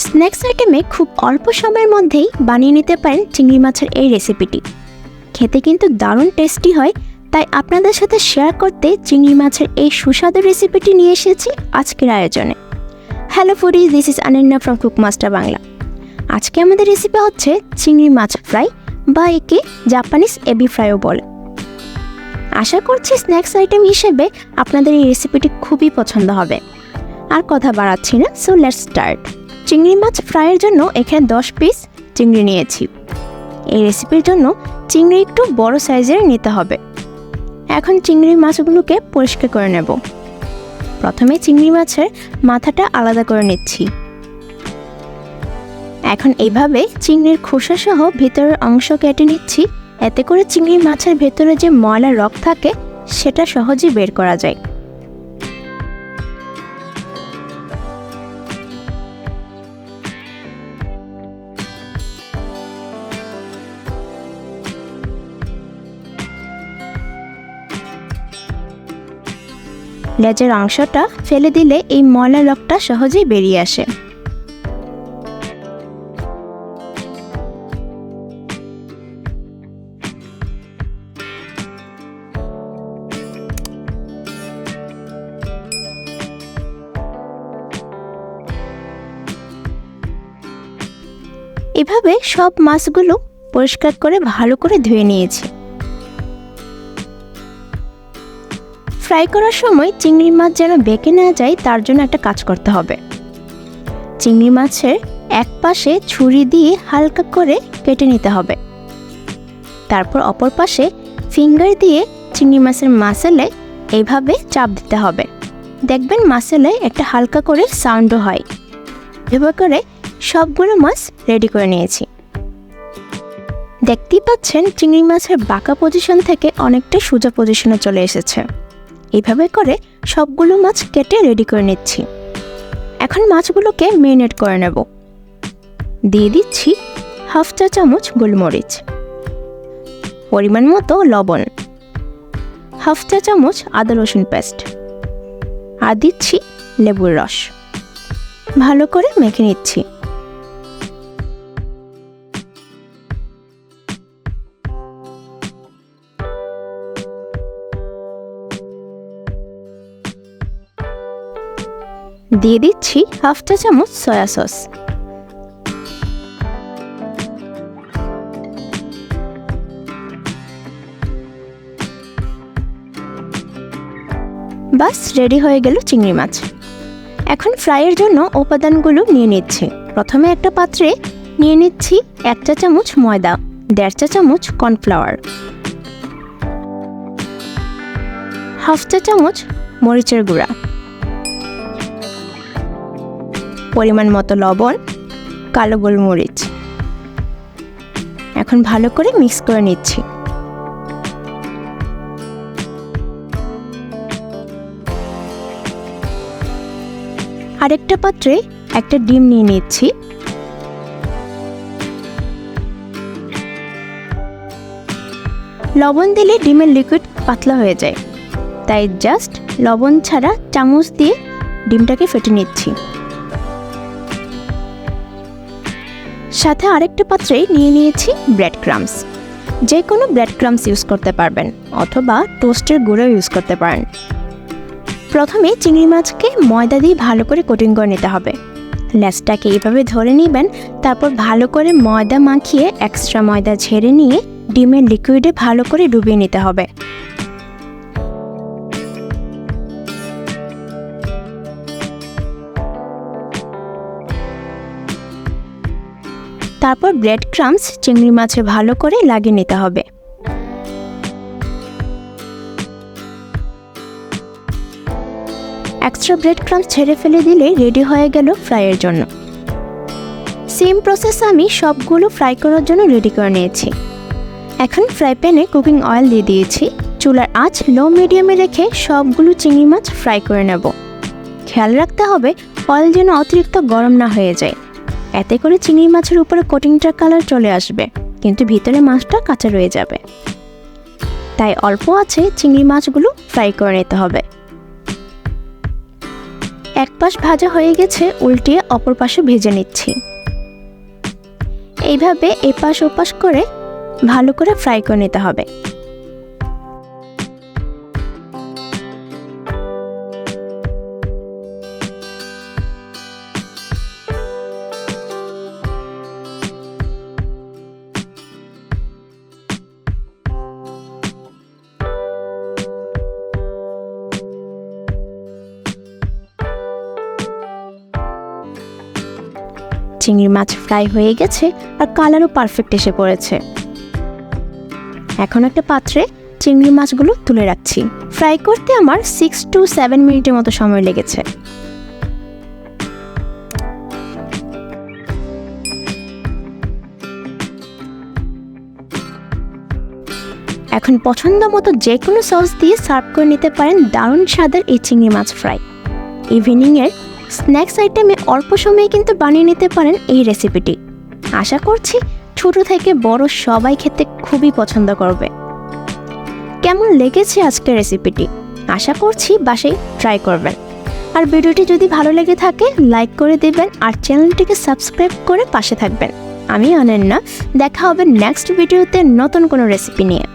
Snacks আইটেমে খুব অল্প সময়ের মধ্যেই বানিয়ে নিতে পারেন চিংড়ি মাছের এই রেসিপিটি। খেতে কিন্তু দারুণ টেস্টি হয়, তাই আপনাদের সাথে শেয়ার করতে চিংড়ি মাছের এই সুস্বাদু রেসিপিটি নিয়ে এসেছি আজকের আয়োজনে। Hello foodies, this is Ananya from cook master Bangla. আজকে আমাদের রেসিপি হচ্ছে চিংড়ি মাছ ফ্রাই, বা একে জাপানিজ এবি ফ্রাইও বলে। আশা করছি স্ন্যাক্স আইটেম হিসেবে আপনাদের এই রেসিপিটি খুবই পছন্দ হবে। আর কথা বাড়াচ্ছি না, সো লেটস স্টার্ট। চিংড়ি মাছ ফ্রাইয়ের জন্য এখানে 10 পিস চিংড়ি নিয়েছি। এই রেসিপির জন্য চিংড়ি একটু বড় সাইজের নিতে হবে। এখন চিংড়ি মাছগুলোকে পরিষ্কার করে নেব। প্রথমে চিংড়ি মাছের মাথাটা আলাদা করে নিচ্ছি। এখন এইভাবে চিংড়ির খোসা সহ ভিতরের অংশ কেটে নিচ্ছি। এতে করে চিংড়ি মাছের ভেতরে যে ময়লা রক থাকে সেটা সহজেই বের করা যায়। লেজের অংশটা ফেলে দিলে এই ময়লা রকটা সহজেই বেরিয়ে আসে। এভাবে সব মাছগুলো পরিষ্কার করে ভালো করে ধুয়ে নিয়েছি। ফ্রাই করার সময় চিংড়ি মাছ যেন বেঁকে না যায় তার জন্য একটা কাজ করতে হবে। চিংড়ি মাছের এক পাশে ছুরি দিয়ে হালকা করে কেটে নিতে হবে। তারপর অপর পাশে ফিঙ্গার দিয়ে চিংড়ি মাছের মাসেলে এইভাবে চাপ দিতে হবে। দেখবেন মাসেলে একটা হালকা করে সাউন্ডও হয়। এভাবে করে সবগুলো মাছ রেডি করে নিয়েছি। দেখতেই পাচ্ছেন চিংড়ি মাছের বাঁকা পজিশন থেকে অনেকটা সোজা পজিশনে চলে এসেছে। এইভাবে করে সবগুলো মাছ কেটে রেডি করে নিচ্ছি। এখন মাছগুলোকে মেরিনেট করে নেব। দিয়ে দিচ্ছি হাফ চা চামচ গোলমরিচ, পরিমাণ মতো লবণ, হাফ চা চামচ আদা রসুন পেস্ট, আর দিচ্ছি লেবুর রস। ভালো করে মেখে নিচ্ছি। দিয়ে দিচ্ছি হাফ চা চামচ সয়া সস। বাস রেডি হয়ে গেল চিংড়ি মাছ। এখন ফ্রাইয়ের জন্য উপাদানগুলো নিয়ে নিচ্ছি। প্রথমে একটা পাত্রে নিয়ে নিচ্ছি 1 চা চামচ ময়দা, 1.5 চা চামচ কর্নফ্লাওয়ার, হাফ চা চামচ মরিচের গুঁড়া, পরিমাণ মতো লবণ, কালো গোলমরিচ। এখন ভালো করে মিক্স করে নিচ্ছি। আরেকটা পাত্রে একটা ডিম নিয়ে নিচ্ছি। লবণ দিলে ডিমের লিকুইড পাতলা হয়ে যায়, তাই জাস্ট লবণ ছাড়া চামচ দিয়ে ডিমটাকে ফেটে নিচ্ছি। সাথে আরেকটা পাত্রে নিয়ে নিয়েছি ব্রেড ক্রাম্বস। যে কোনো ব্রেড ক্রাম্বস ইউজ করতে পারবেন, অথবা টোস্টের গুঁড়ো ইউজ করতে পারেন। প্রথমে চিংড়ি মাছকে ময়দা দিয়ে ভালো করে কোটিং করে নিতে হবে। লেজটাকে এইভাবে ধরে নেবেন। তারপর ভালো করে ময়দা মাখিয়ে এক্সট্রা ময়দা ঝেড়ে নিয়ে ডিমের লিকুইডে ভালো করে ডুবিয়ে নিতে হবে। তারপর ব্রেড ক্রাম্বস চিংড়ি মাছে ভালো করে লাগিয়ে নিতে হবে। এক্সট্রা ব্রেড ক্রাম্বস ছেড়ে ফেলে দিলে রেডি হয়ে গেল ফ্রাইয়ের জন্য। সেম প্রসেস আমি সবগুলো ফ্রাই করার জন্য রেডি করে নিয়েছি। এখন ফ্রাই প্যানে কুকিং অয়েল দিয়ে দিয়েছি। চুলার আঁচ লো মিডিয়ামে রেখে সবগুলো চিংড়ি মাছ ফ্রাই করে নেব। খেয়াল রাখতে হবে অয়েল যেন অতিরিক্ত গরম না হয়ে যায়। এতে করে চিংড়ি মাছের উপরে কোটিংটার কালার চলে আসবে, কিন্তু ভিতরে মাছটা কাঁচা রয়ে যাবে। তাই অল্প আছে চিংড়ি মাছগুলো ফ্রাই করে নিতে হবে। এক পাশ ভাজা হয়ে গেছে, উল্টিয়ে অপর পাশে ভেজে নিচ্ছি। এইভাবে এপাশ ওপাশ করে ভালো করে ফ্রাই করে নিতে হবে। চিংড়ি মাছ ফ্রাই হয়ে গেছে আর কালারও পারফেক্ট এসে পড়েছে। এখন একটা পাত্রে চিংড়ি মাছগুলো তুলে রাখছি। ফ্রাই করতে আমার 6 to 7 মিনিটের মতো সময় লেগেছে। এখন পছন্দ মতো যে কোনো সস দিয়ে সার্ভ করে নিতে পারেন দারুণ স্বাদের এই চিংড়ি মাছ ফ্রাই। ইভিনিংয়ের স্ন্যাক্স আইটেমে অল্প সময়ে কিন্তু বানিয়ে নিতে পারেন এই রেসিপিটি। আশা করছি ছোট থেকে বড় সবাই খেতে খুবই পছন্দ করবে। কেমন লেগেছে আজকের রেসিপিটি? আশা করছি বাসায় ট্রাই করবেন। আর ভিডিওটি যদি ভালো লেগে থাকে লাইক করে দেবেন আর চ্যানেলটিকে সাবস্ক্রাইব করে পাশে থাকবেন। আমি অনন্যা, দেখা হবে নেক্সট ভিডিওতে নতুন কোনো রেসিপি নিয়ে।